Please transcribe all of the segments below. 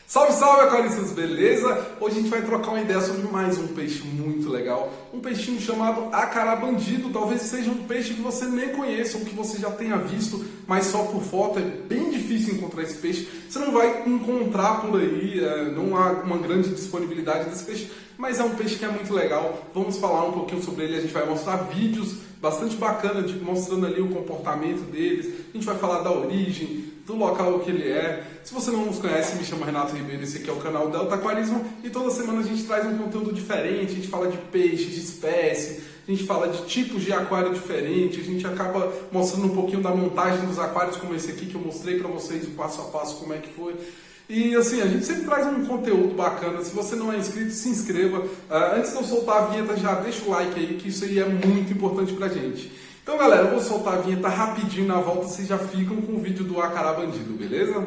Salve, salve, aquaristas, beleza? Hoje a gente vai trocar uma ideia sobre mais um peixe muito legal. Um peixinho chamado acará bandido. Talvez seja um peixe que você nem conheça ou que você já tenha visto, mas só por foto. É bem difícil encontrar esse peixe. Você não vai encontrar por aí, não há uma grande disponibilidade desse peixe, mas é um peixe que é muito legal. Vamos falar um pouquinho sobre ele, a gente vai mostrar vídeos bastante bacanas, mostrando ali o comportamento deles. A gente vai falar da origem, do local que ele é. Se você não nos conhece, me chamo Renato Ribeiro, esse aqui é o canal Delta Aquarismo e toda semana a gente traz um conteúdo diferente, a gente fala de peixe, de espécie, a gente fala de tipos de aquário diferentes, a gente acaba mostrando um pouquinho da montagem dos aquários, como esse aqui que eu mostrei pra vocês, o passo a passo, como é que foi. E assim, a gente sempre traz um conteúdo bacana. Se você não é inscrito, se inscreva. Antes de eu soltar a vinheta, já deixa o like aí, que isso aí é muito importante pra gente. Então galera, eu vou soltar a vinheta rapidinho, na volta vocês já ficam com o vídeo do acará bandido, beleza?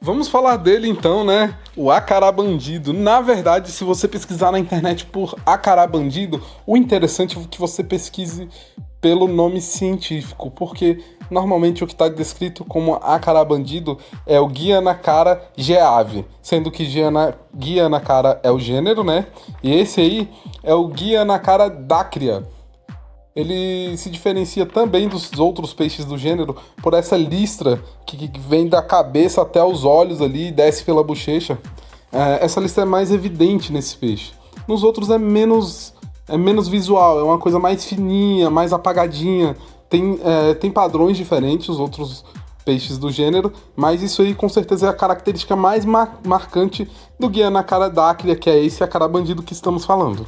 Vamos falar dele então, né? O acará bandido. Na verdade, se você pesquisar na internet por acará bandido, o interessante é que você pesquise pelo nome científico, porque normalmente o que está descrito como acará bandido é o Guianacara geave, sendo que Guianacara é o gênero, né? E esse aí é o Guianacara dacrya. Ele se diferencia também dos outros peixes do gênero por essa listra que vem da cabeça até os olhos ali e desce pela bochecha. Essa listra é mais evidente nesse peixe. Nos outros é menos visual, é uma coisa mais fininha, mais apagadinha. Tem padrões diferentes, os outros peixes do gênero, mas isso aí com certeza é a característica mais marcante do Guianacara dacrya, que é esse acará bandido que estamos falando.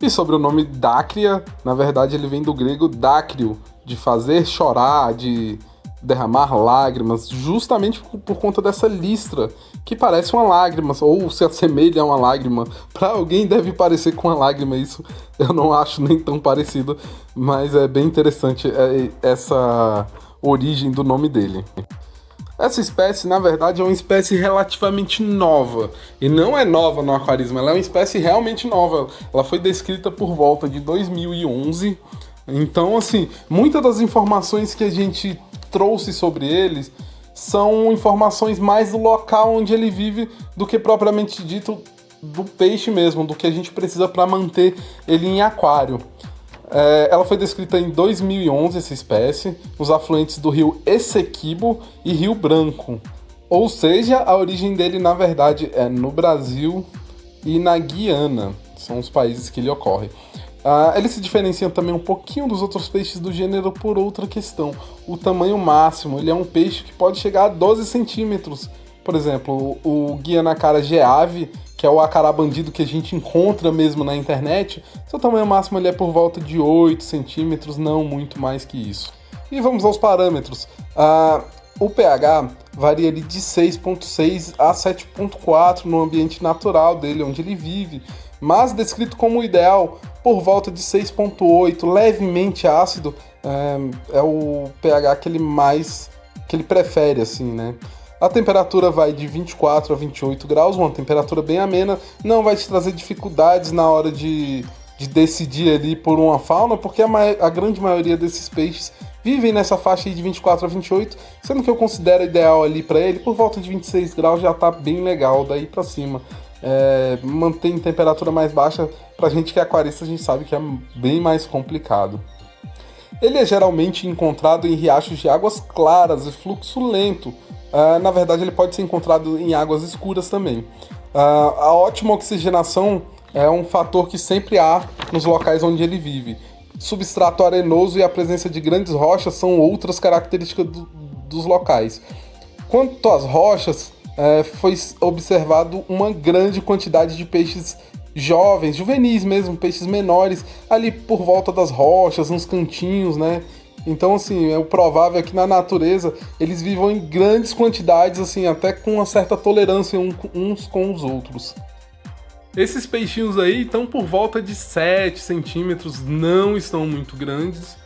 E sobre o nome dacrya, na verdade ele vem do grego dácrio, de fazer chorar, de derramar lágrimas, justamente por conta dessa listra, que parece uma lágrima, ou se assemelha a uma lágrima. Para alguém deve parecer com uma lágrima, isso eu não acho nem tão parecido, mas é bem interessante essa origem do nome dele. Essa espécie, na verdade, é uma espécie relativamente nova. E não é nova no aquarismo, ela é uma espécie realmente nova. Ela foi descrita por volta de 2011. Então, assim, muitas das informações que a gente trouxe sobre eles são informações mais do local onde ele vive do que propriamente dito do peixe mesmo, do que a gente precisa para manter ele em aquário. Ela foi descrita em 2011, essa espécie, nos afluentes do rio Essequibo e Rio Branco. Ou seja, a origem dele, na verdade, é no Brasil e na Guiana. São os países que ele ocorre. Ele se diferencia também um pouquinho dos outros peixes do gênero por outra questão. O tamanho máximo, ele é um peixe que pode chegar a 12 centímetros. Por exemplo, o Guianacara geave, que é o acará bandido que a gente encontra mesmo na internet, seu tamanho máximo ele é por volta de 8 centímetros, não muito mais que isso. E vamos aos parâmetros. O pH varia ali de 6,6 a 7,4 no ambiente natural dele, onde ele vive, mas descrito como ideal por volta de 6,8, levemente ácido, é o pH que ele prefere, assim, né? A temperatura vai de 24 a 28 graus, uma temperatura bem amena, não vai te trazer dificuldades na hora de decidir ali por uma fauna, porque a grande maioria desses peixes vivem nessa faixa aí de 24 a 28, sendo que eu considero ideal ali para ele, por volta de 26 graus já tá bem legal, daí para cima. Mantém temperatura mais baixa, pra gente que é aquarista a gente sabe que é bem mais complicado. Ele é geralmente encontrado em riachos de águas claras e fluxo lento. Na verdade, ele pode ser encontrado em águas escuras também. A ótima oxigenação é um fator que sempre há nos locais onde ele vive. Substrato arenoso e a presença de grandes rochas são outras características dos locais. Quanto às rochas, foi observado uma grande quantidade de peixes jovens, juvenis mesmo, peixes menores, ali por volta das rochas, nos cantinhos, né? Então, assim, o provável é que na natureza eles vivam em grandes quantidades, assim, até com uma certa tolerância uns com os outros. Esses peixinhos aí estão por volta de 7 centímetros, não estão muito grandes.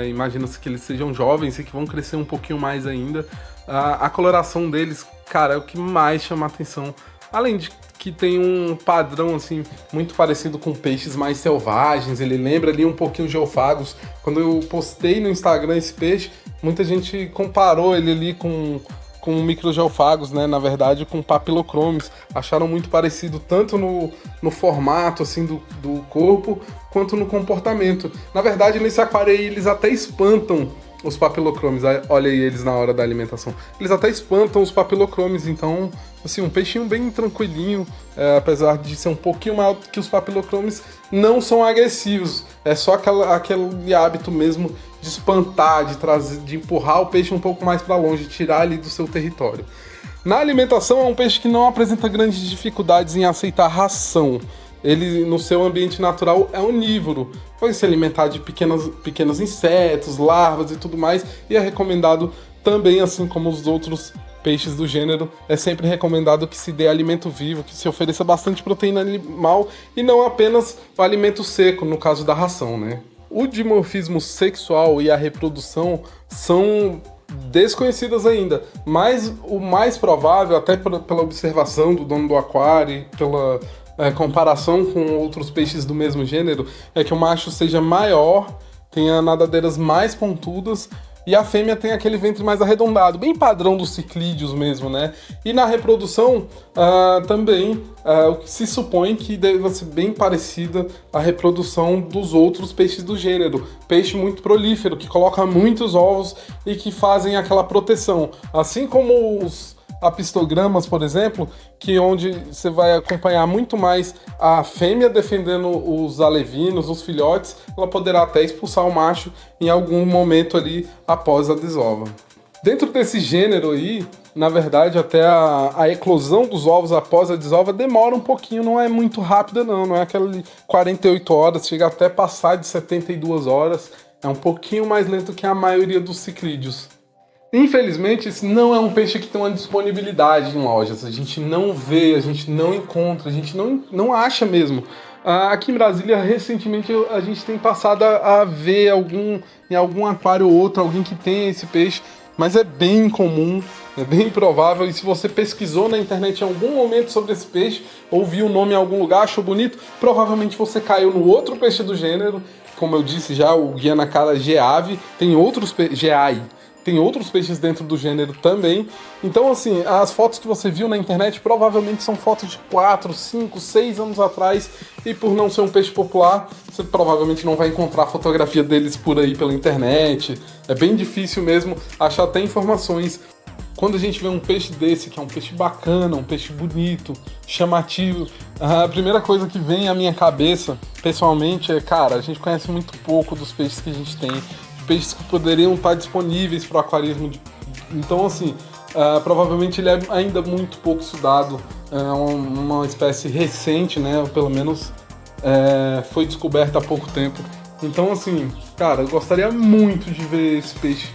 Imagina-se que eles sejam jovens e que vão crescer um pouquinho mais ainda. A coloração deles cara, é o que mais chama a atenção. Além de que tem um padrão, assim, muito parecido com peixes mais selvagens, ele lembra ali um pouquinho geofagos. Quando eu postei no Instagram esse peixe, muita gente comparou ele ali com microgeofagos, né, na verdade com papilocromes, acharam muito parecido tanto no formato, assim, do corpo, quanto no comportamento. Na verdade, nesse aquário aí, eles até espantam os papilocromes, olha aí eles na hora da alimentação. Eles até espantam os papilocromes, então, assim, um peixinho bem tranquilinho, apesar de ser um pouquinho maior que os papilocromes, não são agressivos. É só aquele hábito mesmo de espantar, de empurrar o peixe um pouco mais para longe, tirar ali do seu território. Na alimentação, é um peixe que não apresenta grandes dificuldades em aceitar ração. Ele, no seu ambiente natural, é onívoro, pode se alimentar de pequenos insetos, larvas e tudo mais, e é recomendado também, assim como os outros peixes do gênero, é sempre recomendado que se dê alimento vivo, que se ofereça bastante proteína animal e não apenas o alimento seco, no caso da ração, né? O dimorfismo sexual e a reprodução são desconhecidas ainda, mas o mais provável, até pela observação do dono do aquário, pela comparação com outros peixes do mesmo gênero, é que o macho seja maior, tenha nadadeiras mais pontudas e a fêmea tem aquele ventre mais arredondado, bem padrão dos ciclídeos mesmo, né? E na reprodução também se supõe que deve ser bem parecida à reprodução dos outros peixes do gênero. Peixe muito prolífero, que coloca muitos ovos e que fazem aquela proteção. Assim como os apistogramas, por exemplo, que onde você vai acompanhar muito mais a fêmea defendendo os alevinos, os filhotes, ela poderá até expulsar o macho em algum momento ali após a desova. Dentro desse gênero aí, na verdade, até a eclosão dos ovos após a desova demora um pouquinho, não é muito rápida não é aquele 48 horas, chega até passar de 72 horas, é um pouquinho mais lento que a maioria dos ciclídeos. Infelizmente, esse não é um peixe que tem uma disponibilidade em lojas. A gente não vê, a gente não encontra, a gente não acha mesmo. Aqui em Brasília, recentemente, a gente tem passado a ver em algum aquário ou outro, alguém que tenha esse peixe, mas é bem incomum, é bem improvável. E se você pesquisou na internet em algum momento sobre esse peixe, ou viu o nome em algum lugar, achou bonito, provavelmente você caiu no outro peixe do gênero. Como eu disse já, o Guianacara geave, tem outros peixes, geai. Tem outros peixes dentro do gênero também. Então, assim, as fotos que você viu na internet provavelmente são fotos de 4, 5, 6 anos atrás. E por não ser um peixe popular, você provavelmente não vai encontrar fotografia deles por aí pela internet. É bem difícil mesmo achar até informações. Quando a gente vê um peixe desse, que é um peixe bacana, um peixe bonito, chamativo, a primeira coisa que vem à minha cabeça, pessoalmente, é, cara, a gente conhece muito pouco dos peixes que a gente tem. Peixes que poderiam estar disponíveis para o aquarismo. Então, assim, provavelmente ele é ainda muito pouco estudado, é uma espécie recente, né? Ou pelo menos foi descoberta há pouco tempo. Então, assim, cara, eu gostaria muito de ver esse peixe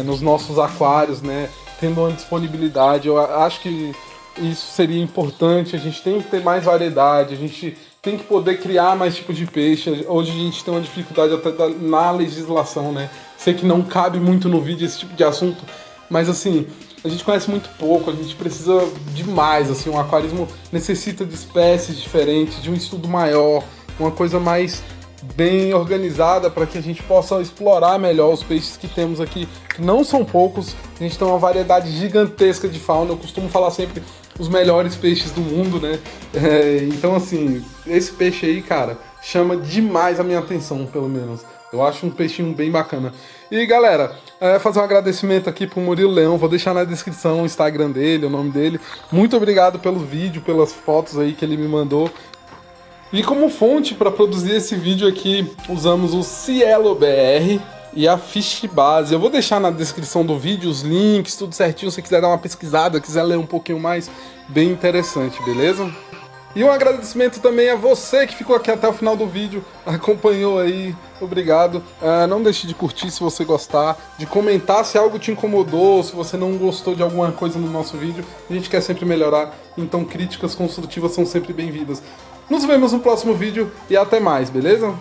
nos nossos aquários, né? Tendo uma disponibilidade. Eu acho que isso seria importante. A gente tem que ter mais variedade, a gente tem que poder criar mais tipos de peixe. Hoje a gente tem uma dificuldade até na legislação, né? Sei que não cabe muito no vídeo esse tipo de assunto, mas assim, a gente conhece muito pouco, a gente precisa de mais, assim, um aquarismo necessita de espécies diferentes, de um estudo maior, uma coisa mais bem organizada para que a gente possa explorar melhor os peixes que temos aqui, que não são poucos, a gente tem uma variedade gigantesca de fauna. Eu costumo falar sempre os melhores peixes do mundo, né? Então, assim, esse peixe aí, cara, chama demais a minha atenção, pelo menos. Eu acho um peixinho bem bacana. E, galera, fazer um agradecimento aqui pro Murilo Leão, vou deixar na descrição o Instagram dele, o nome dele. Muito obrigado pelo vídeo, pelas fotos aí que ele me mandou. E como fonte para produzir esse vídeo aqui, usamos o Cielo BR e a Fishbase. Eu vou deixar na descrição do vídeo os links, tudo certinho, se você quiser dar uma pesquisada, quiser ler um pouquinho mais, bem interessante, beleza? E um agradecimento também a você que ficou aqui até o final do vídeo, acompanhou aí, obrigado. Não deixe de curtir se você gostar, de comentar se algo te incomodou, se você não gostou de alguma coisa no nosso vídeo. A gente quer sempre melhorar, então críticas construtivas são sempre bem-vindas. Nos vemos no próximo vídeo e até mais, beleza?